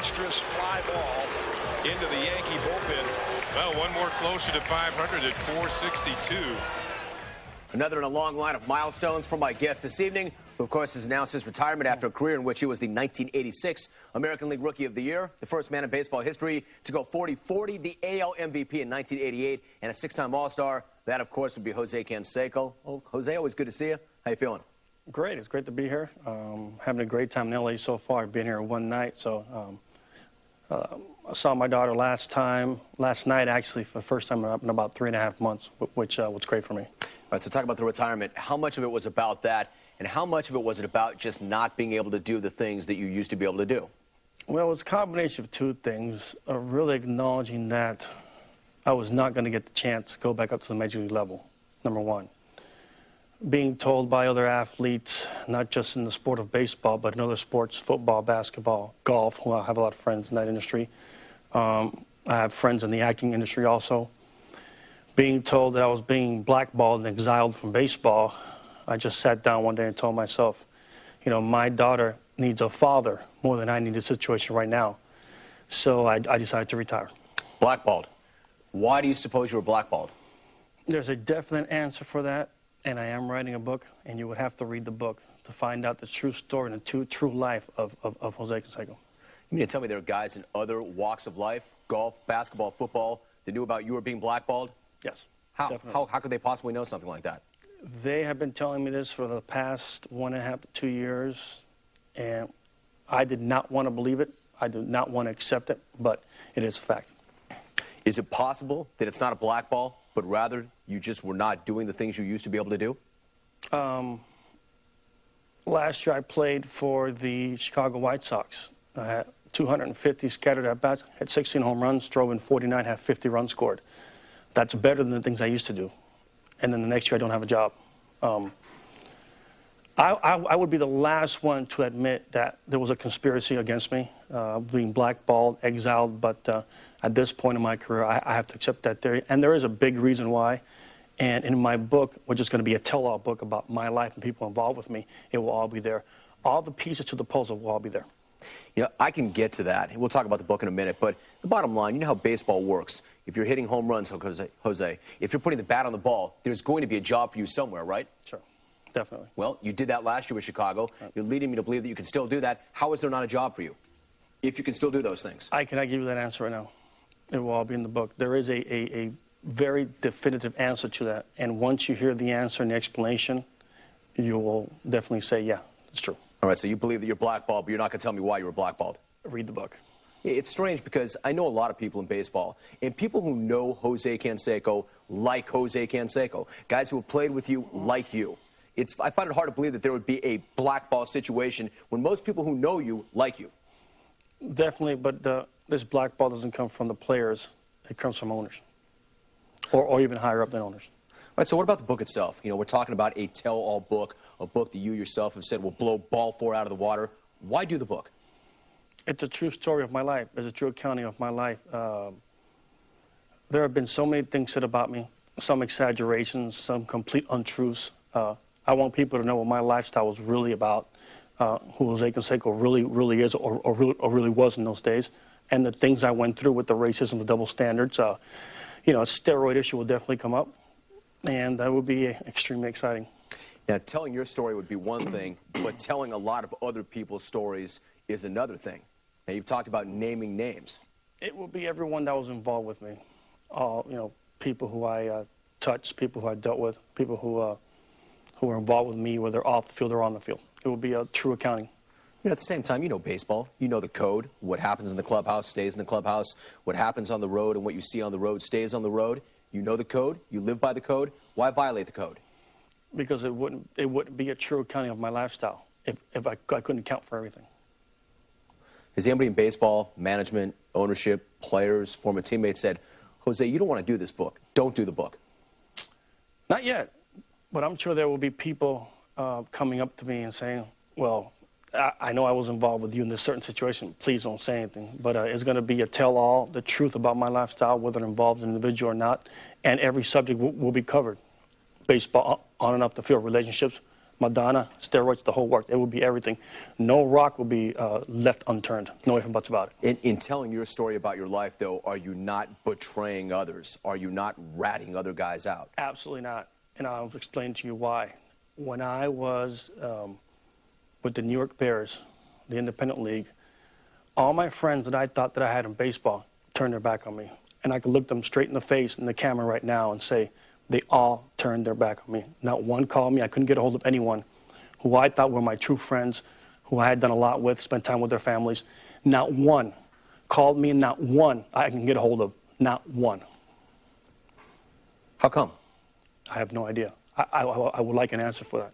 monstrous fly ball into the Yankee bullpen. Well, one more closer to 500 at 462. Another in a long line of milestones for my guest this evening, who, of course, has announced his retirement after a career in which he was the 1986 American League Rookie of the Year, the first man in baseball history to go 40-40, the AL MVP in 1988, and a six-time All-Star. That, of course, would be Jose Canseco. Oh, Jose, always good to see you. How you feeling? Great. It's great to be here. Having a great time in L.A. so far. I've been here one night, so I saw my daughter last night, actually, for the first time in about 3.5 months, which was great for me. All right, so talk about the retirement. How much of it was about that, and how much of it was it about just not being able to do the things that you used to be able to do? Well, it was a combination of two things. Really acknowledging that I was not going to get the chance to go back up to the major league level, number one. Being told by other athletes, not just in the sport of baseball, but in other sports, football, basketball, golf, who I have a lot of friends in that industry. I have friends in the acting industry also. Being told that I was being blackballed and exiled from baseball, I just sat down one day and told myself, you know, my daughter needs a father more than I need a situation right now. So I decided to retire. Blackballed. Why do you suppose you were blackballed? There's a definite answer for that, and I am writing a book, and you would have to read the book to find out the true story and the true life of Jose Canseco. You mean to tell me there are guys in other walks of life, golf, basketball, football, that knew about you were being blackballed? Yes. How could they possibly know something like that? They have been telling me this for the past 1.5 to 2 years, and I did not want to believe it. I did not want to accept it, but it is a fact. Is it possible that it's not a blackball, but rather you just were not doing the things you used to be able to do? Last year I played for the Chicago White Sox. I had 250 scattered at-bats, had 16 home runs, drove in 49, had 50 runs scored. That's better than the things I used to do. And then the next year I don't have a job. I would be the last one to admit that there was a conspiracy against me, being blackballed, exiled, but at this point in my career, I have to accept that theory. And there is a big reason why. And in my book, which is going to be a tell-all book about my life and people involved with me, it will all be there. All the pieces to the puzzle will all be there. You know, I can get to that. We'll talk about the book in a minute, but the bottom line, you know how baseball works. If you're hitting home runs, Jose, if you're putting the bat on the ball, there's going to be a job for you somewhere, right? Sure, definitely. Well, you did that last year with Chicago. You're leading me to believe that you can still do that. How is there not a job for you if you can still do those things? I cannot give you that answer right now. It will all be in the book. There is a very definitive answer to that, and once you hear the answer and the explanation, you will definitely say, yeah, it's true. All right, so you believe that you're blackballed, but you're not going to tell me why you were blackballed. Read the book. It's strange because I know a lot of people in baseball, and people who know Jose Canseco like Jose Canseco, guys who have played with you like you. I find it hard to believe that there would be a blackball situation when most people who know you like you. Definitely, but this blackball doesn't come from the players. It comes from owners, or even higher up than owners. All right, so what about the book itself? You know, we're talking about a tell-all book, a book that you yourself have said will blow ball 4 out of the water. Why do the book? It's a true story of my life. It's a true accounting of my life. There have been so many things said about me, some exaggerations, some complete untruths. I want people to know what my lifestyle was really about, who Jose Canseco really is or really was in those days, and the things I went through with the racism, the double standards. You know, a steroid issue will definitely come up, and that would be extremely exciting. Now, telling your story would be one thing, but telling a lot of other people's stories is another thing. Now, you've talked about naming names. It will be everyone that was involved with me. All, you know, people who I touched, people who I dealt with, people who were involved with me, whether off the field or on the field. It will be a true accounting. You know, at the same time, you know baseball. You know the code. What happens in the clubhouse stays in the clubhouse. What happens on the road and what you see on the road stays on the road. You know the code. You live by the code. Why violate the code? Because it wouldn't be a true accounting of my lifestyle if I couldn't account for everything. Has anybody in baseball, management, ownership, players, former teammates said, Jose, you don't want to do this book. Don't do the book? Not yet. But I'm sure there will be people coming up to me and saying, well, I know I was involved with you in this certain situation. Please don't say anything. But it's going to be a tell-all, the truth about my lifestyle, whether it involves an individual or not. And every subject will be covered. Baseball, on and off the field, relationships, Madonna, steroids, the whole work. It will be everything. No rock will be left unturned. No ifs and buts about it. In telling your story about your life, though, are you not betraying others? Are you not ratting other guys out? Absolutely not. And I'll explain to you why. When I was with the New York Bears, the independent league, all my friends that I thought that I had in baseball turned their back on me. And I could look them straight in the face in the camera right now and say, they all turned their back on me. Not one called me. I couldn't get a hold of anyone who I thought were my true friends, who I had done a lot with, spent time with their families. Not one called me, and not one I can get a hold of. Not one. How come? I have no idea. I would like an answer for that.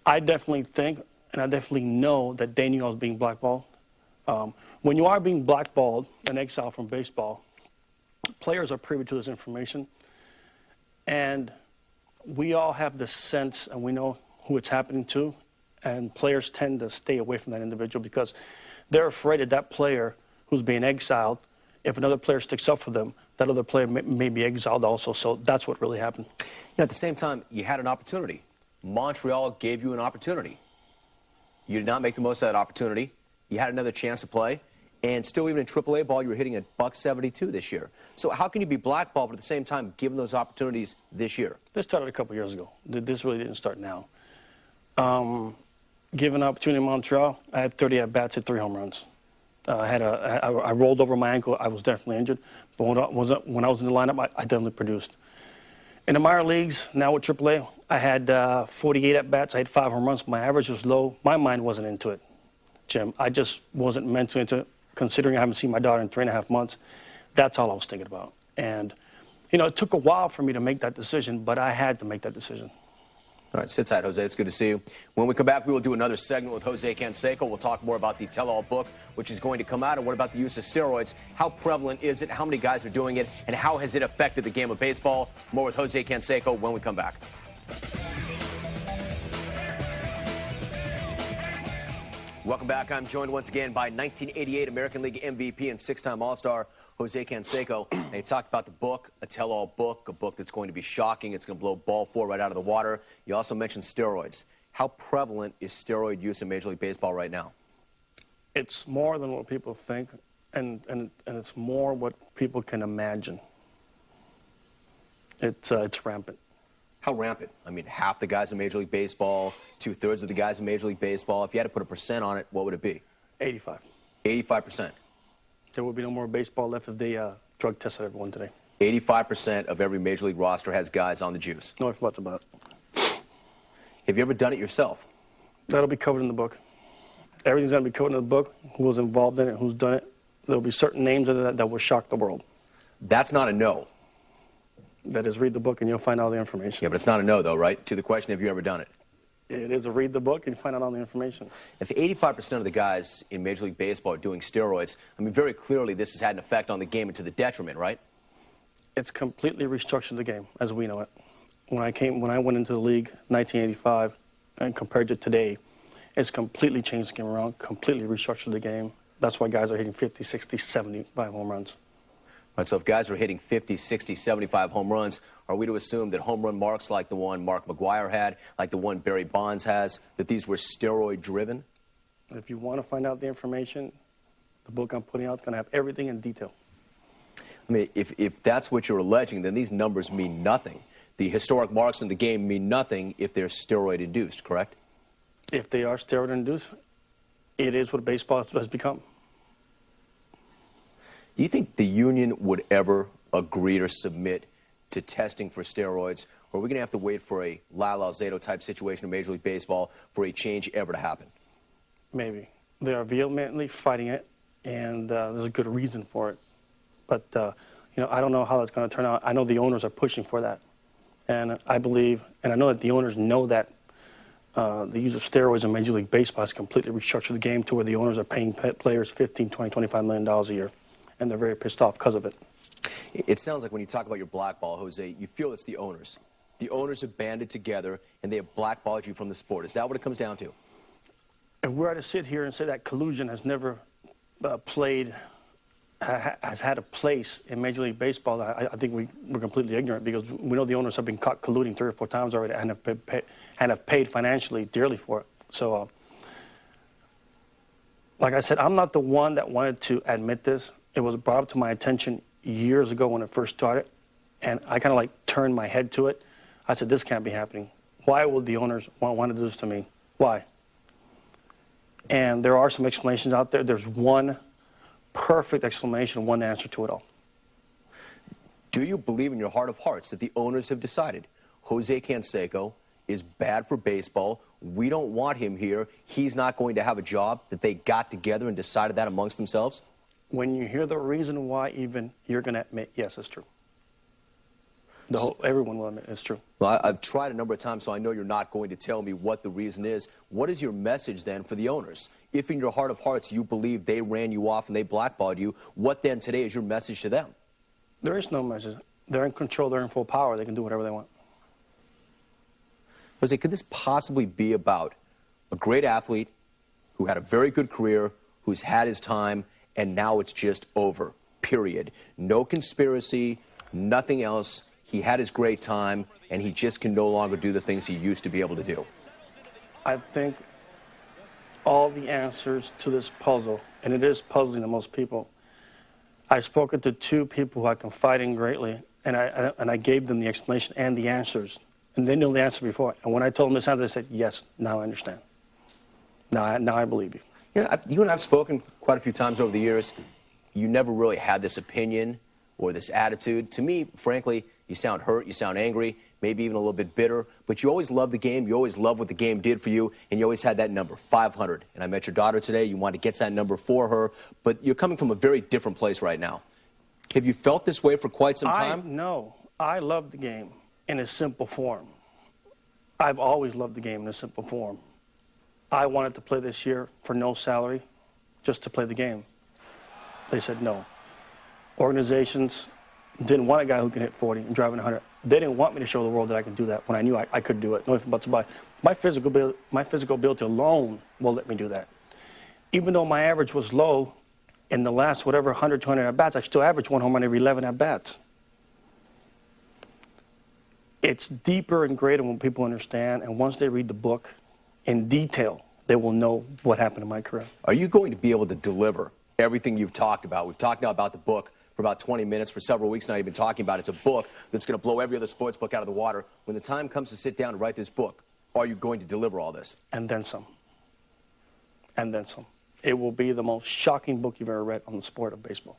I definitely think, and I definitely know that they knew I was being blackballed. When you are being blackballed and exiled from baseball, players are privy to this information. And we all have the sense, and we know who it's happening to, and players tend to stay away from that individual because they're afraid that that player who's being exiled, if another player sticks up for them, that other player may be exiled also. So that's what really happened. At the same time, you had an opportunity. Montreal gave you an opportunity. You did not make the most of that opportunity. You had another chance to play. And still, even in AAA ball, you were hitting a .172 this year. So how can you be blackballed, but at the same time, given those opportunities this year? This started a couple years ago. This really didn't start now. Given an opportunity in Montreal, I had 30 at-bats, hit 3 home runs. I rolled over my ankle. I was definitely injured. But when I was in the lineup, I definitely produced. In the minor leagues, now with AAA, I had 48 at-bats. I had 5 home runs. My average was low. My mind wasn't into it, Jim. I just wasn't mentally into it. Considering I haven't seen my daughter in 3.5 months, that's all I was thinking about. And, you know, it took a while for me to make that decision, but I had to make that decision. All right, sit tight, Jose. It's good to see you. When we come back, we will do another segment with Jose Canseco. We'll talk more about the tell-all book, which is going to come out, and what about the use of steroids? How prevalent is it? How many guys are doing it? And how has it affected the game of baseball? More with Jose Canseco when we come back. Welcome back. I'm joined once again by 1988 American League MVP and 6-time All-Star Jose Canseco. And he talked about the book, a tell-all book, a book that's going to be shocking. It's going to blow ball 4 right out of the water. You also mentioned steroids. How prevalent is steroid use in Major League Baseball right now? It's more than what people think, and it's more what people can imagine. It's rampant. How rampant? I mean, half the guys in Major League Baseball, 2/3 of the guys in Major League Baseball. If you had to put a percent on it, what would it be? 85. 85%. There would be no more baseball left if they drug tested everyone today. 85% of every Major League roster has guys on the juice. No ifs, buts about it. Have you ever done it yourself? That'll be covered in the book. Everything's going to be covered in the book. Who was involved in it, who's done it. There'll be certain names in it that will shock the world. That's not a no. That is, read the book and you'll find all the information. Yeah, but it's not a no, though, right? To the question, have you ever done it? It is a read the book and you find out all the information. If 85% of the guys in Major League Baseball are doing steroids, I mean, very clearly this has had an effect on the game and to the detriment, right? It's completely restructured the game as we know it. When I went into the league in 1985 and compared to today, it's completely changed the game around, completely restructured the game. That's why guys are hitting 50, 60, 75 home runs. Right, so if guys are hitting 50, 60, 75 home runs, are we to assume that home run marks like the one Mark McGwire had, like the one Barry Bonds has, that these were steroid-driven? If you want to find out the information, the book I'm putting out is going to have everything in detail. I mean, if that's what you're alleging, then these numbers mean nothing. The historic marks in the game mean nothing if they're steroid-induced, correct? If they are steroid-induced, it is what baseball has become. Do you think the union would ever agree or submit to testing for steroids, or are we going to have to wait for a Lyle Alzado type situation in Major League Baseball for a change ever to happen? Maybe. They are vehemently fighting it, and there's a good reason for it. But, you know, I don't know how that's going to turn out. I know the owners are pushing for that. And I believe, and I know that the owners know that the use of steroids in Major League Baseball has completely restructured the game to where the owners are paying players $15, $20, $25 million a year. And they're very pissed off because of it. It sounds like when you talk about your blackball, Jose, you feel it's the owners. The owners have banded together, and they have blackballed you from the sport. Is that what it comes down to? If we were to sit here and say that collusion has never played has had a place in Major League Baseball. I think we're completely ignorant, because we know the owners have been caught colluding 3 or 4 times already and have paid financially dearly for it. So, like I said, I'm not the one that wanted to admit this. It was brought up to my attention years ago when it first started, and I kind of like turned my head to it. I said, this can't be happening. Why would the owners want to do this to me? Why? And there are some explanations out there. There's one perfect explanation, one answer to it all. Do you believe in your heart of hearts that the owners have decided Jose Canseco is bad for baseball? We don't want him here. He's not going to have a job, that they got together and decided that amongst themselves? When you hear the reason why, even, you're going to admit, yes, it's true. Everyone will admit it's true. Well, I've tried a number of times, so I know you're not going to tell me what the reason is. What is your message then for the owners? If in your heart of hearts you believe they ran you off and they blackballed you, what then today is your message to them? There is no message. They're in control. They're in full power. They can do whatever they want. Jose, could this possibly be about a great athlete who had a very good career, who's had his time, and now it's just over, period? No conspiracy, nothing else. He had his great time, and he just can no longer do the things he used to be able to do. I think all the answers to this puzzle, and it is puzzling to most people. I've spoken to 2 people who I confide in greatly, and I gave them the explanation and the answers. And they knew the answer before. And when I told them this answer, they said, yes, now I understand. Now I believe you. Yeah, you and I have spoken quite a few times over the years. You never really had this opinion or this attitude. To me, frankly, you sound hurt, you sound angry, maybe even a little bit bitter, but you always loved the game, you always loved what the game did for you, and you always had that number, 500. And I met your daughter today, you wanted to get to that number for her, but you're coming from a very different place right now. Have you felt this way for quite some time? No, I love the game in a simple form. I've always loved the game in a simple form. I wanted to play this year for no salary, just to play the game. They said no. Organizations didn't want a guy who can hit 40 and drive 100. They didn't want me to show the world that I could do that when I knew I could do it. No ifs, buts, about it. My physical ability alone will let me do that. Even though my average was low in the last, 100, 200 at-bats, I still averaged 1 home run every 11 at-bats. It's deeper and greater when people understand, and once they read the book in detail, they will know what happened in my career. Are you going to be able to deliver everything you've talked about? We've talked now about the book for about 20 minutes. For several weeks now, you've been talking about it's a book that's going to blow every other sports book out of the water. When the time comes to sit down and write this book, are you going to deliver all this? And then some. And then some. It will be the most shocking book you've ever read on the sport of baseball.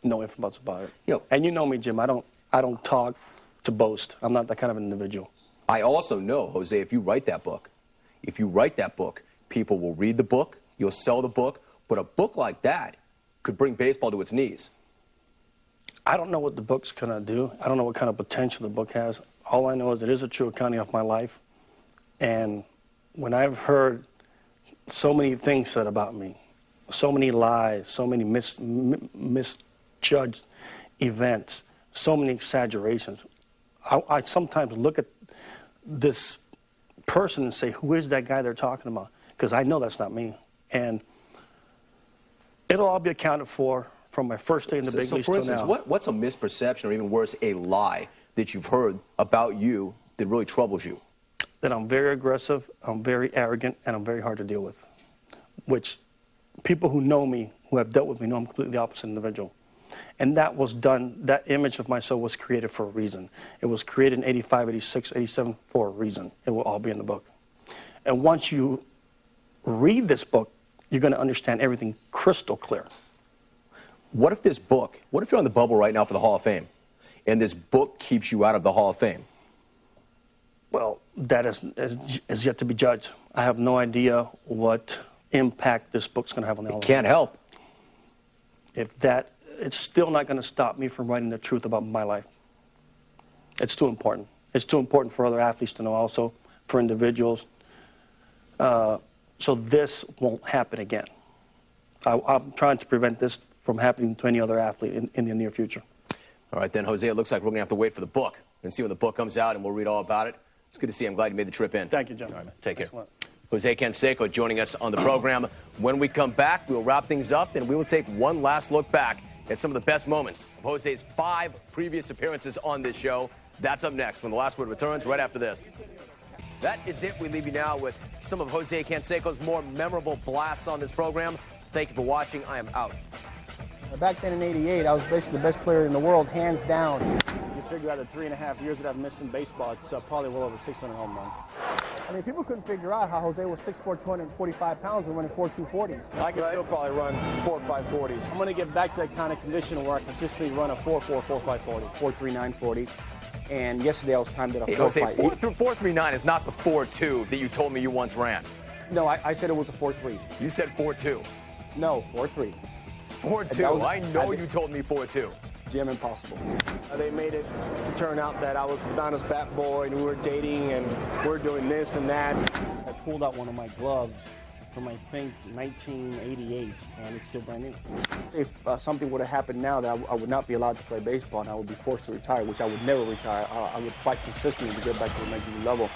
No ifs, buts about it. And you know me, Jim. I don't talk to boast. I'm not that kind of an individual. I also know, Jose, if you write that book, people will read the book, you'll sell the book, but a book like that could bring baseball to its knees. I don't know what the book's going to do. I don't know what kind of potential the book has. All I know is it is a true accounting of my life. And when I've heard so many things said about me, so many lies, so many misjudged events, so many exaggerations, I sometimes look at this person and say, who is that guy they're talking about? Because I know that's not me. And it'll all be accounted for from my first day in the big leagues till now. So, for instance, what's a misperception, or even worse, a lie that you've heard about you that really troubles you? That I'm very aggressive, I'm very arrogant, and I'm very hard to deal with. Which people who know me, who have dealt with me, know I'm completely the opposite individual. And that was done, that image of myself was created for a reason. It was created in 85, 86, 87 for a reason. It will all be in the book. And once you read this book, you're going to understand everything crystal clear. What if this book, what if you're on the bubble right now for the Hall of Fame, and this book keeps you out of the Hall of Fame? Well, that is yet to be judged. I have no idea what impact this book's going to have on the Hall of Fame. It can't help. It's still not going to stop me from writing the truth about my life. It's too important. It's too important for other athletes to know also, for individuals. So this won't happen again. I'm trying to prevent this from happening to any other athlete in the near future. All right, then, Jose, it looks like we're going to have to wait for the book and see when the book comes out, and we'll read all about it. It's good to see you. I'm glad you made the trip in. Thank you, John. All right, man. Take care. Jose Canseco joining us on the program. When we come back, we'll wrap things up, and we will take one last look back It's some of the best moments of Jose's 5 previous appearances on this show. That's up next when The Last Word returns right after this. That is it. We leave you now with some of Jose Canseco's more memorable blasts on this program. Thank you for watching. I am out. Back then in '88, I was basically the best player in the world, hands down. You figure out the 3.5 years that I've missed in baseball, it's probably well over 600 home runs. I mean, people couldn't figure out how Jose was 6'4", 245 pounds and running 4.240s. I can still probably run 4.5 40s. I'm going to get back to that kind of condition where I consistently run a 4.4, 4.5 40, 4.39 40. And yesterday I was timed at a 4.5. Jose, 4.39 is not the 4.2 that you told me you once ran. No, I said it was a 4.3. You said 4.2. No, 4.3. 4.2. I know you told me 4.2. Jim, impossible. They made it to turn out that I was Madonna's bat boy and we were dating and we're doing this and that. I pulled out one of my gloves from, I think, 1988, and it's still brand new. If something would have happened now that I would not be allowed to play baseball and I would be forced to retire, which I would never retire, I would fight consistently to get back to the major league level.